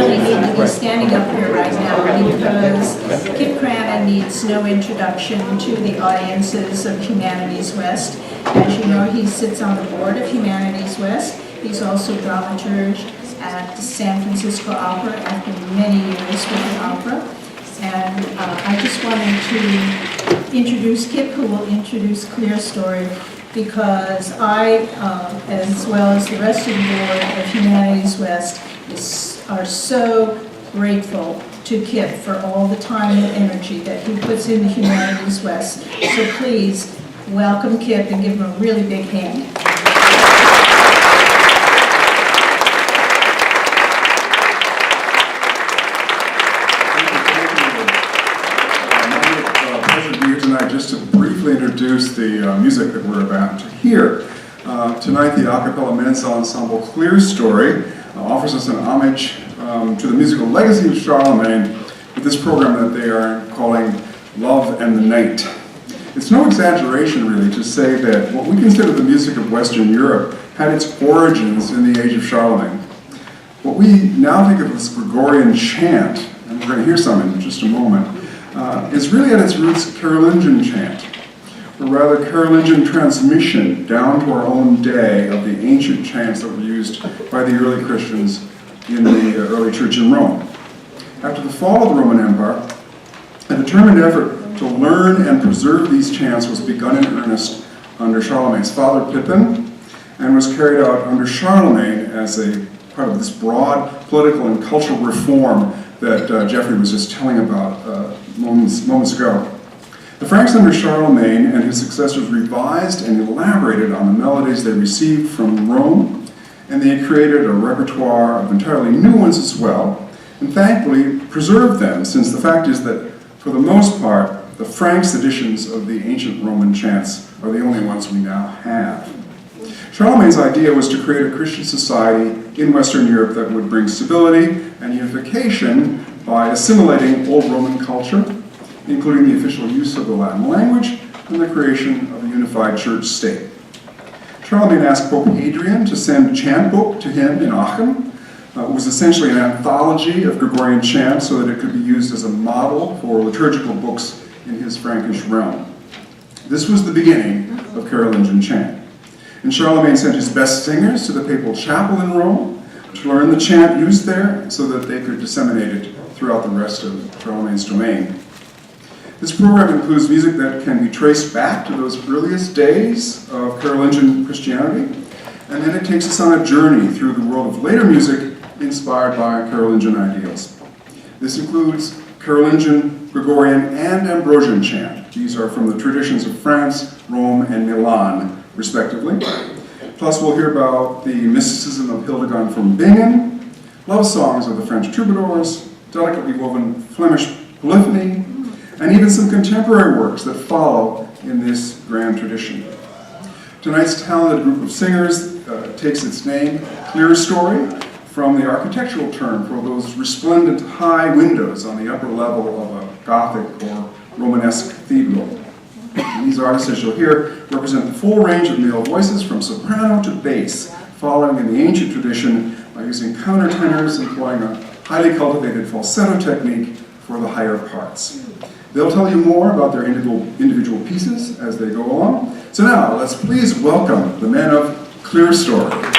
really need to be standing up here right now because Kip Crammon needs no introduction to the audiences of Humanities West. As you know, he sits on the board of Humanities West. He's also dramaturge at the San Francisco Opera after many years with the opera. And I just wanted to introduce Kip, who will introduce Clerestory, because I, as well as the rest of the board of Humanities West, are so grateful to Kip for all the time and energy that he puts into Humanities West. So please welcome Kip and give him a really big hand. Just to briefly introduce the music that we're about to hear. Tonight, the a cappella men's ensemble Clerestory offers us an homage to the musical legacy of Charlemagne with this program that they are calling Love and the Night. It's no exaggeration, really, to say that what we consider the music of Western Europe had its origins in the age of Charlemagne. What we now think of as Gregorian chant, and we're going to hear some in just a moment, is really at its roots Carolingian chant, or rather Carolingian transmission down to our own day of the ancient chants that were used by the early Christians in the early church in Rome. After the fall of the Roman Empire, a determined effort to learn and preserve these chants was begun in earnest under Charlemagne's father Pippin, and was carried out under Charlemagne as a part of this broad political and cultural reform that Jeffrey was just telling about moments ago. The Franks under Charlemagne and his successors revised and elaborated on the melodies they received from Rome, and they created a repertoire of entirely new ones as well, and thankfully preserved them, since the fact is that, for the most part, the Franks' editions of the ancient Roman chants are the only ones we now have. Charlemagne's idea was to create a Christian society in Western Europe that would bring stability and unification by assimilating old Roman culture, including the official use of the Latin language and the creation of a unified church state. Charlemagne asked Pope Hadrian to send a chant book to him in Aachen. It was essentially an anthology of Gregorian chant so that it could be used as a model for liturgical books in his Frankish realm. This was the beginning of Carolingian chant. And Charlemagne sent his best singers to the papal chapel in Rome to learn the chant used there so that they could disseminate it throughout the rest of Charlemagne's domain. This program includes music that can be traced back to those earliest days of Carolingian Christianity, and then it takes us on a journey through the world of later music inspired by Carolingian ideals. This includes Carolingian, Gregorian, and Ambrosian chant. These are from the traditions of France, Rome, and Milan, respectively. Plus, we'll hear about the mysticism of Hildegard from Bingen, love songs of the French troubadours, delicately woven Flemish polyphony, and even some contemporary works that follow in this grand tradition. Tonight's talented group of singers takes its name, Clerestory, from the architectural term for those resplendent high windows on the upper level of a Gothic or Romanesque cathedral. And these artists, as you'll hear, represent the full range of male voices from soprano to bass, following in the ancient tradition by using countertenors, employing a highly cultivated falsetto technique for the higher parts. They'll tell you more about their individual pieces as they go along. So now, let's please welcome the men of Clerestory.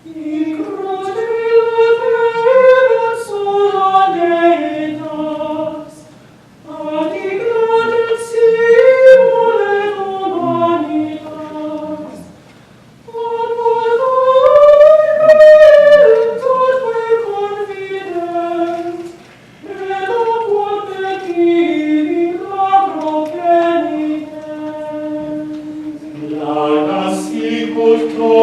In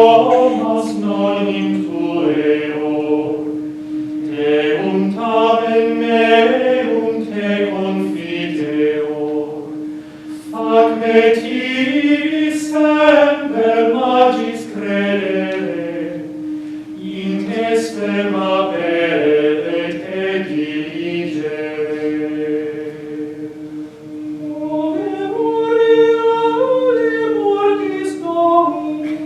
domus non intueo, Deum tamen meum te confideo, fac me tibi semper magis credere, in te sperma bere te diligere. Ove mortis Domini,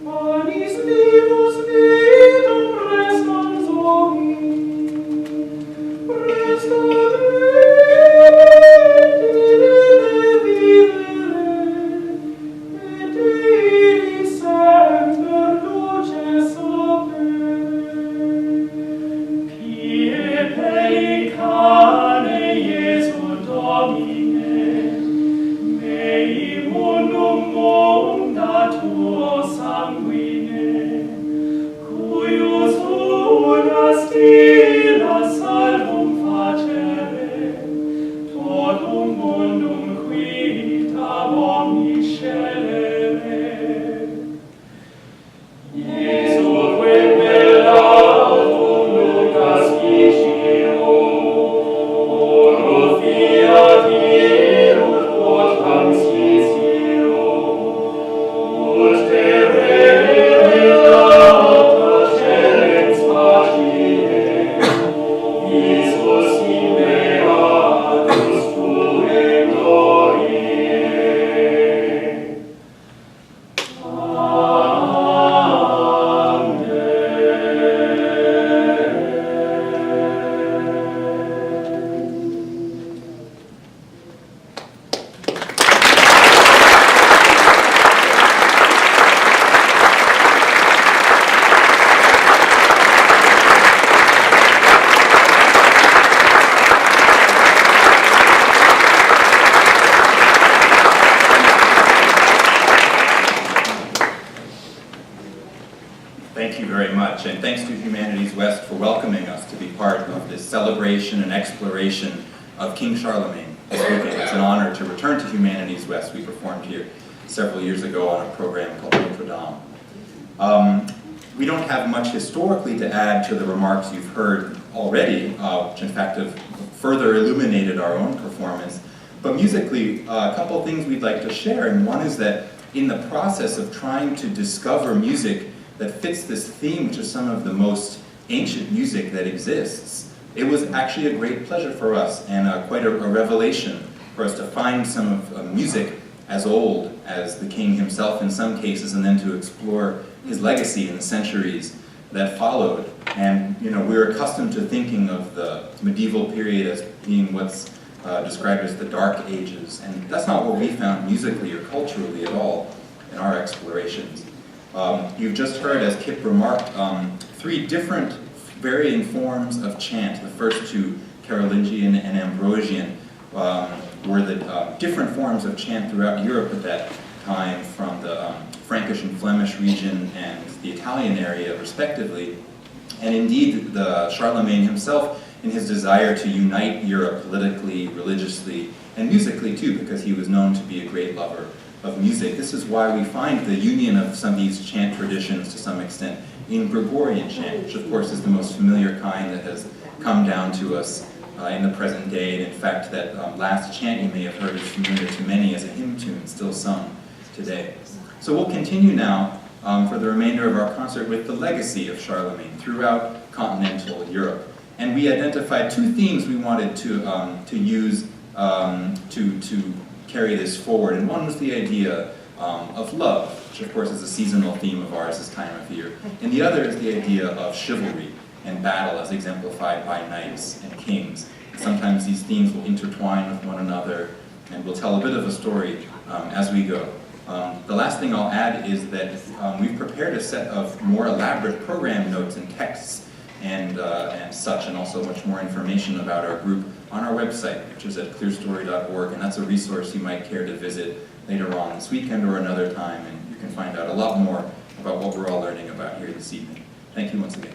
anis vivus vitam prestans omni, prestat vivere, et ibi semper luces sapere. Pie pellicane Iesu Domine, mei mundum munda tuo sanguine, cuius una stilla salvum facere, totum mundum quitam omni scelere. Iesu quem bellatum lucas ficiro, oro fiat irut potam sciciro, ut te revelata celens facie, Iisus in beatus tue gloriae. Thank you very much, and thanks to Humanities West for welcoming us to be part of this celebration and exploration of King Charlemagne this weekend. It's an honor to return to Humanities West. We performed here several years ago on a program called Notre Dame. We don't have much historically to add to the remarks you've heard already, which in fact have further illuminated our own performance. But musically, a couple of things we'd like to share, and one is that in the process of trying to discover music that fits this theme, which is some of the most ancient music that exists, it was actually a great pleasure for us and quite a revelation for us to find some of music as old as the king himself in some cases, and then to explore his legacy in the centuries that followed. And we're accustomed to thinking of the medieval period as being what's described as the Dark Ages, and that's not what we found musically or culturally at all in our explorations. You've just heard, as Kip remarked, three different varying forms of chant. The first two, Carolingian and Ambrosian, were the different forms of chant throughout Europe at that time, from the Frankish and Flemish region and the Italian area, respectively. And indeed, the Charlemagne himself, in his desire to unite Europe politically, religiously, and musically too, because he was known to be a great lover of music. This is why we find the union of some of these chant traditions to some extent in Gregorian chant, which of course is the most familiar kind that has come down to us in the present day. And in fact, that last chant you may have heard is familiar to many as a hymn tune, still sung today. So we'll continue now for the remainder of our concert with the legacy of Charlemagne throughout continental Europe. And we identified two themes we wanted to use to carry this forward. And one was the idea of love, which of course is a seasonal theme of ours this time of year. And the other is the idea of chivalry and battle as exemplified by knights and kings. Sometimes these themes will intertwine with one another, and we'll tell a bit of a story as we go. The last thing I'll add is that we've prepared a set of more elaborate program notes and texts and such, and also much more information about our group on our website, which is at clerestory.org, and that's a resource you might care to visit later on this weekend or another time, and you can find out a lot more about what we're all learning about here this evening. Thank you once again.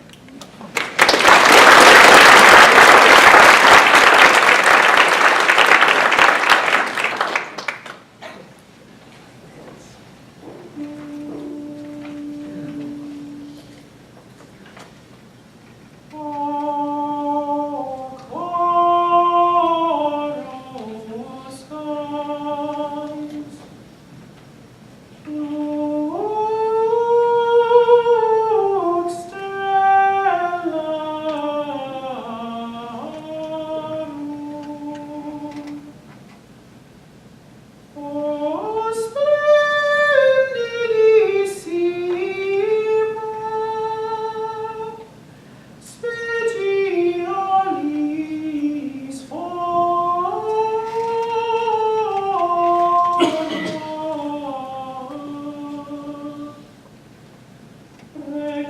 Lord,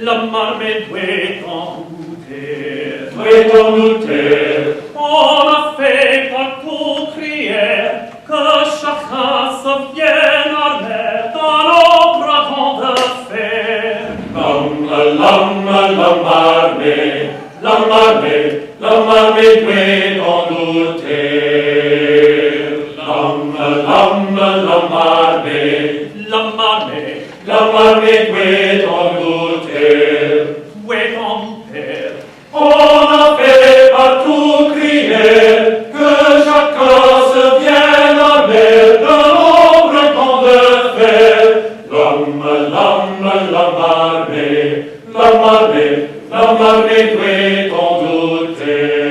L'amare doit en douter. On a fait partout crier que chacun se vienne armer dans l'ombre avant de faire. L'amare doit en douter. L'amare doit en douter. On a fait partout crier que chacun se vienne armer de l'ombre qu'on de faire. L'amare doit en douter.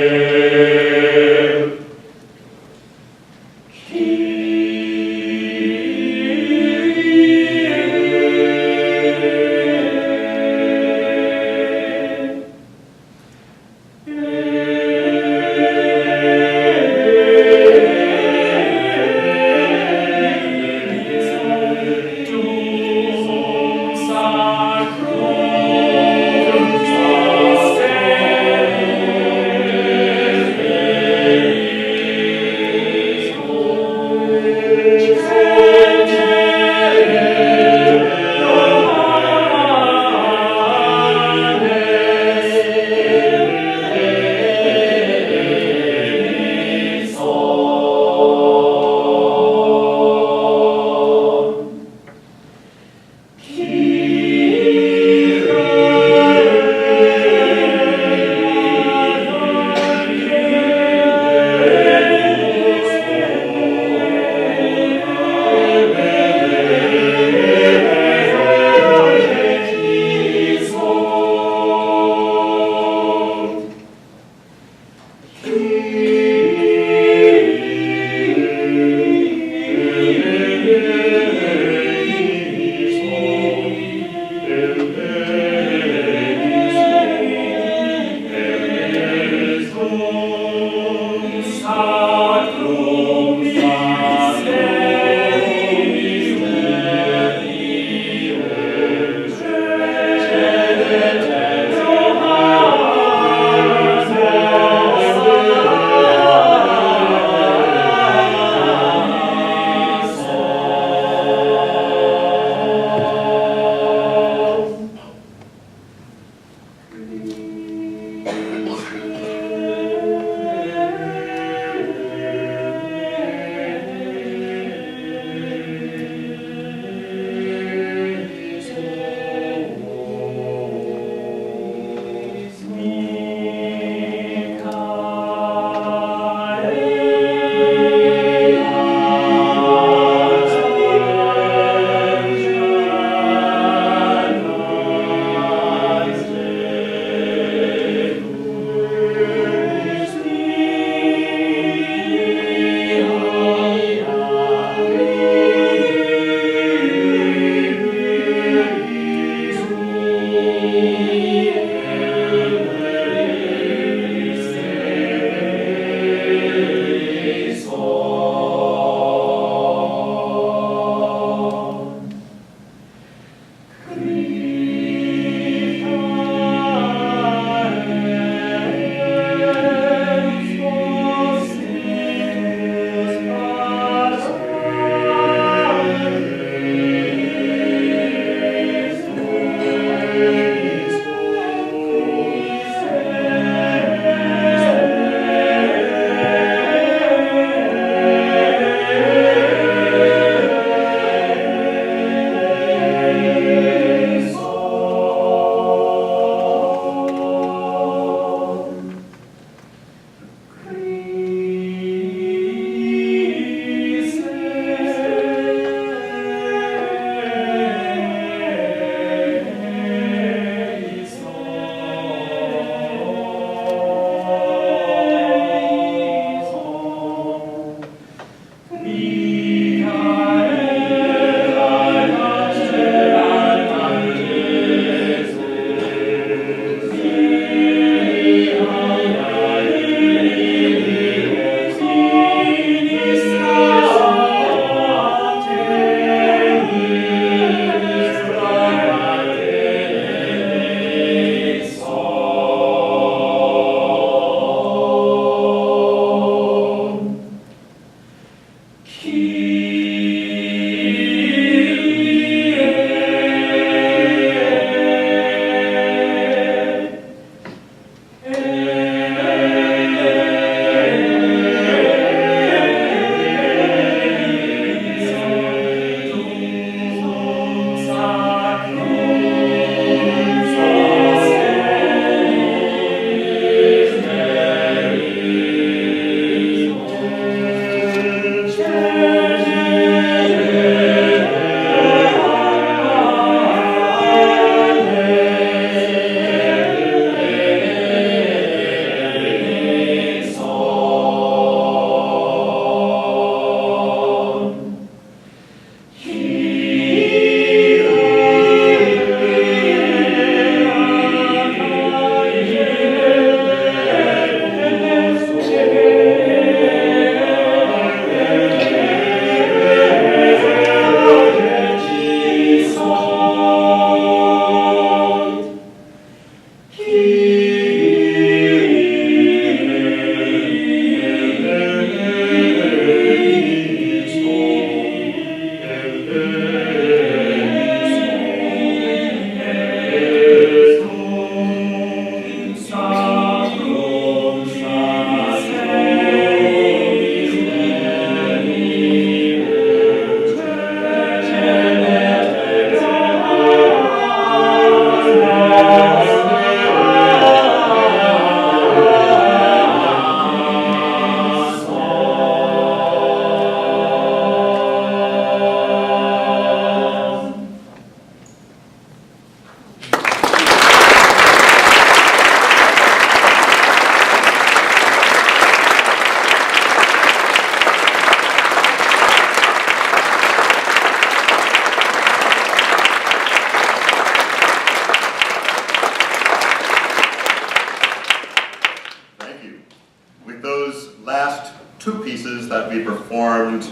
with those last two pieces that we performed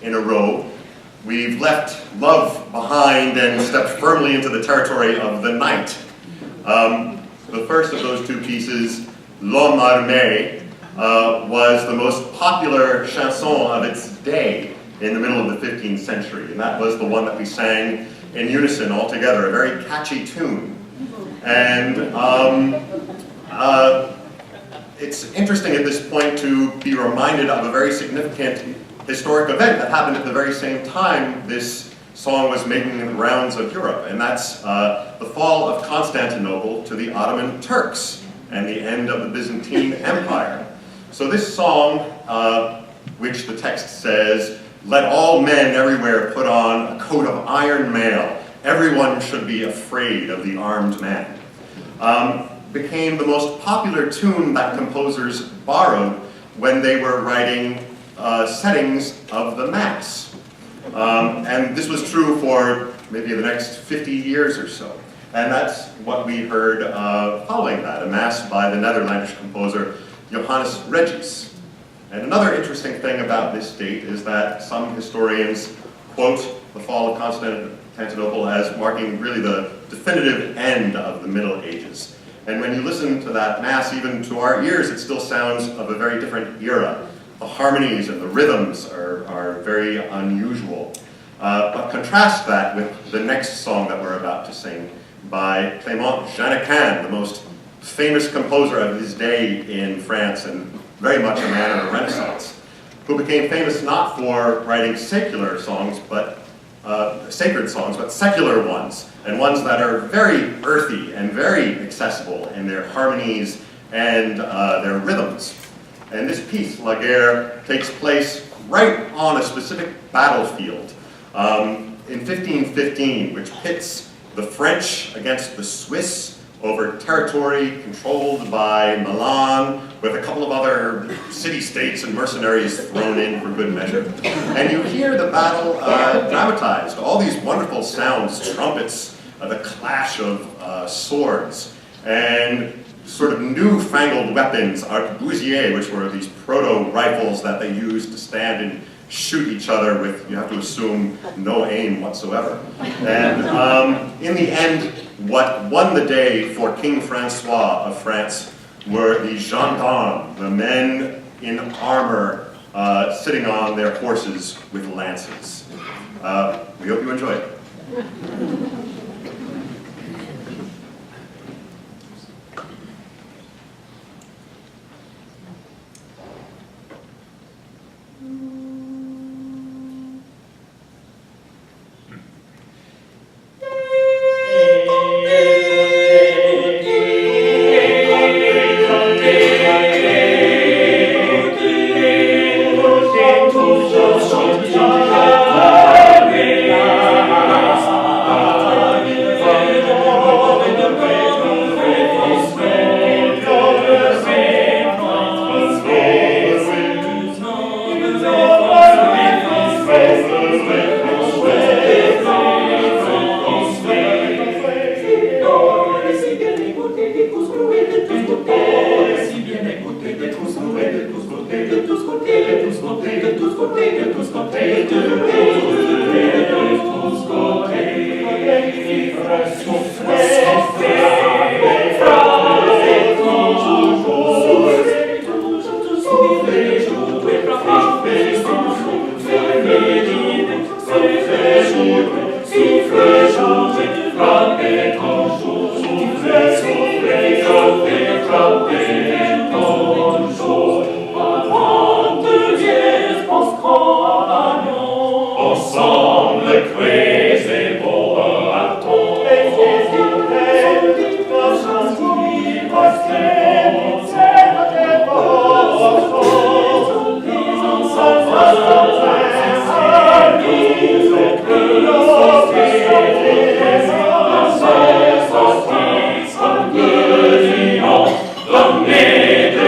in a row, we've left love behind and stepped firmly into the territory of the night. The first of those two pieces, L'Homme Armé, was the most popular chanson of its day in the middle of the 15th century, and that was the one that we sang in unison all together, a very catchy tune. And it's interesting at this point to be reminded of a very significant historic event that happened at the very same time this song was making the rounds of Europe, and that's the fall of Constantinople to the Ottoman Turks and the end of the Byzantine Empire. So this song, which the text says, "Let all men everywhere put on a coat of iron mail. Everyone should be afraid of the armed man," became the most popular tune that composers borrowed when they were writing settings of the Mass. And this was true for maybe the next 50 years or so. And that's what we heard following that, a Mass by the Netherlandish composer Johannes Regis. And another interesting thing about this date is that some historians quote the fall of Constantinople as marking really the definitive end of the Middle Ages. And when you listen to that Mass, even to our ears, it still sounds of a very different era. The harmonies and the rhythms are very unusual. But contrast that with the next song that we're about to sing by Clément Jeannequin, the most famous composer of his day in France and very much a man of the Renaissance, who became famous not for writing secular songs, but sacred songs, but secular ones, and ones that are very earthy and very accessible in their harmonies and their rhythms. And this piece, La Guerre, takes place right on a specific battlefield in 1515, which pits the French against the Swiss over territory controlled by Milan, with a couple of other city-states and mercenaries thrown in for good measure. And you hear the battle dramatized, all these wonderful sounds, trumpets, the clash of swords, and sort of newfangled weapons, arquebusiers, which were these proto-rifles that they used to stand and shoot each other with, you have to assume, no aim whatsoever. And in the end, what won the day for King Francois of France were the gendarmes, the men in armor sitting on their horses with lances. We hope you enjoy it. La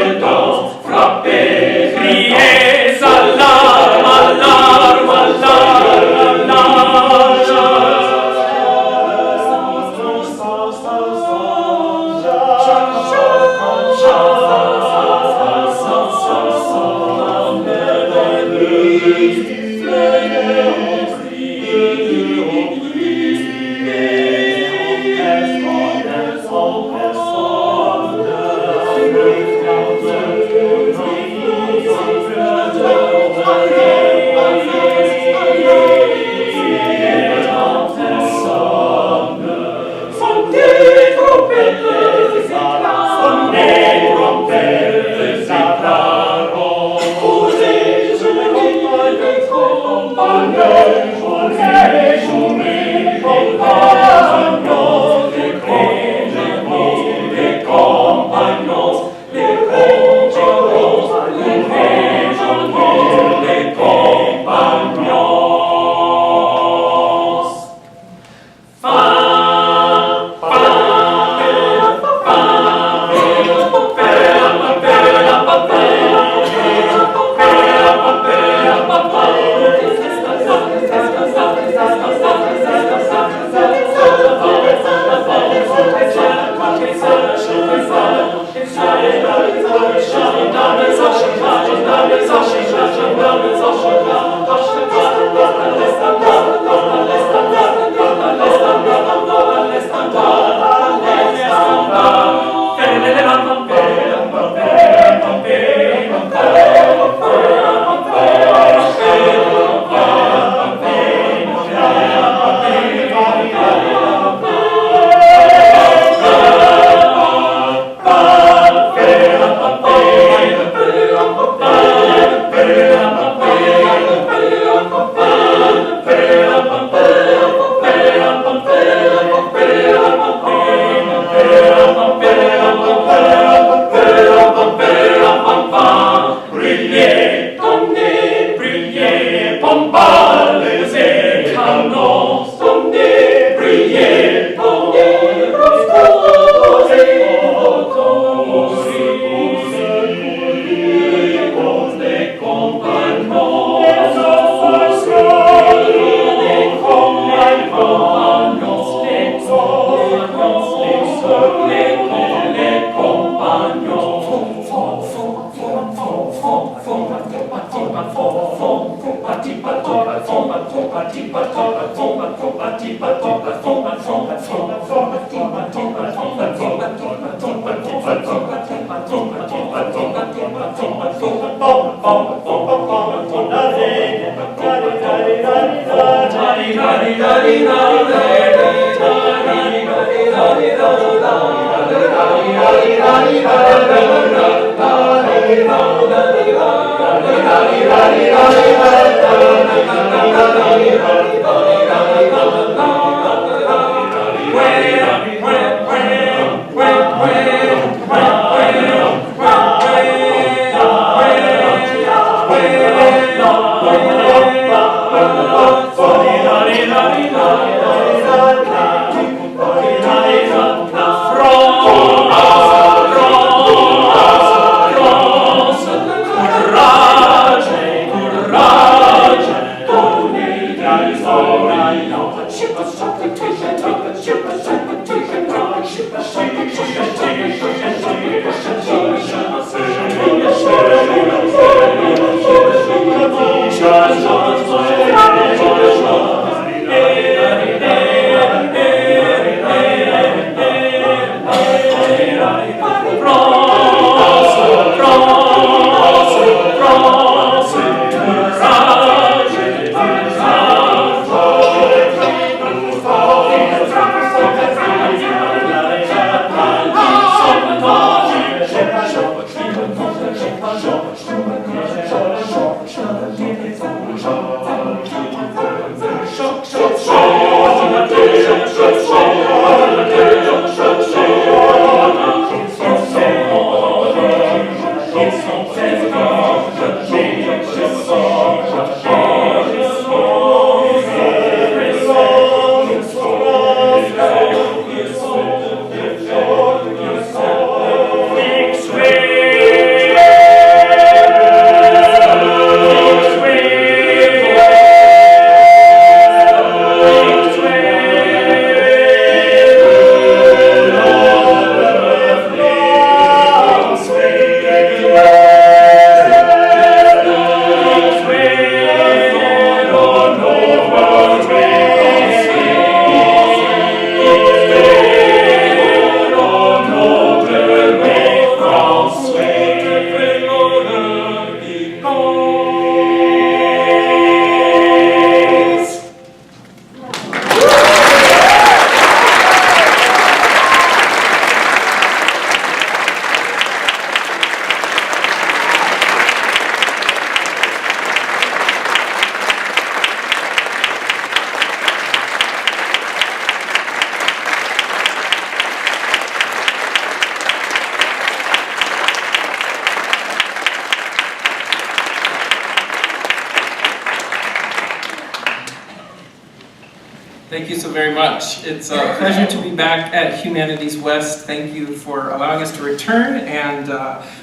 Thank you so very much. It's a pleasure to be back at Humanities West. Thank you for allowing us to return, and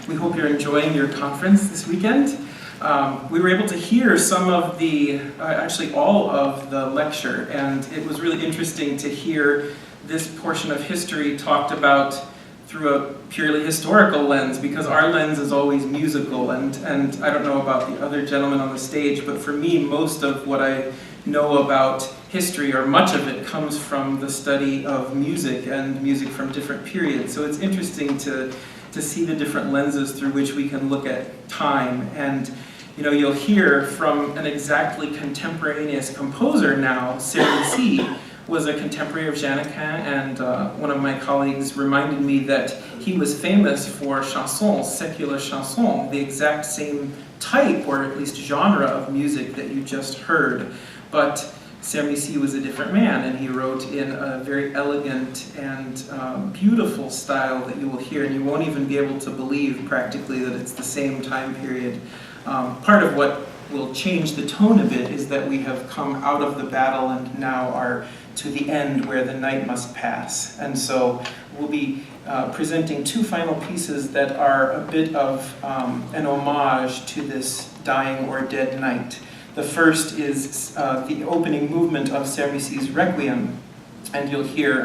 we hope you're enjoying your conference this weekend. We were able to hear some of the, actually all of the lecture, and it was really interesting to hear this portion of history talked about through through a purely historical lens, because our lens is always musical, and I don't know about the other gentlemen on the stage, but for me, most of what I know about history, or much of it, comes from the study of music and music from different periods. So it's interesting to see the different lenses through which we can look at time. And you'll hear from an exactly contemporaneous composer now. Sermisi was a contemporary of Janequin, and one of my colleagues reminded me that he was famous for chansons, secular chansons, the exact same type, or at least genre of music that you just heard. But Sermisi was a different man, and he wrote in a very elegant and beautiful style that you will hear, and you won't even be able to believe practically that it's the same time period. Part of what will change the tone a bit is that we have come out of the battle and now are to the end where the night must pass. And so we'll be presenting two final pieces that are a bit of an homage to this dying or dead night. The first is the opening movement of Sermisi's Requiem, and you'll hear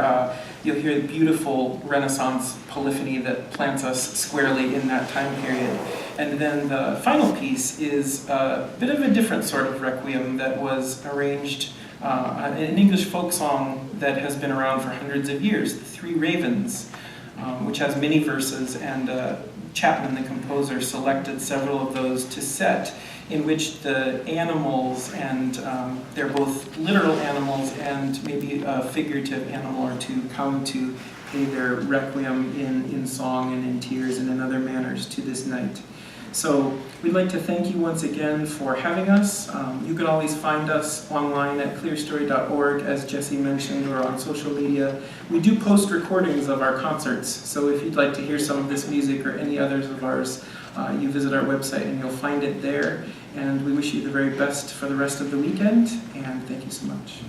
the beautiful Renaissance polyphony that plants us squarely in that time period. And then the final piece is a bit of a different sort of requiem that was arranged, an English folk song that has been around for hundreds of years, The Three Ravens, which has many verses, and Chapman, the composer, selected several of those to set, in which the animals, and they're both literal animals and maybe a figurative animal or two, come to pay their requiem in song and in tears and in other manners to this night. So we'd like to thank you once again for having us. You can always find us online at clerestory.org, as Jesse mentioned, or on social media. We do post recordings of our concerts, so if you'd like to hear some of this music or any others of ours, you visit our website and you'll find it there. And we wish you the very best for the rest of the weekend, and thank you so much.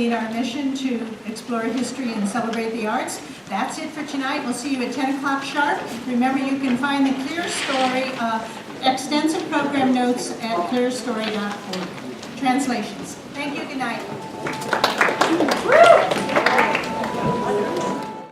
meet our mission to explore history and celebrate the arts. That's it for tonight. We'll see you at 10 o'clock sharp. Remember, you can find the Clerestory extensive program notes at clerestory.org. Translations. Thank you. Good night.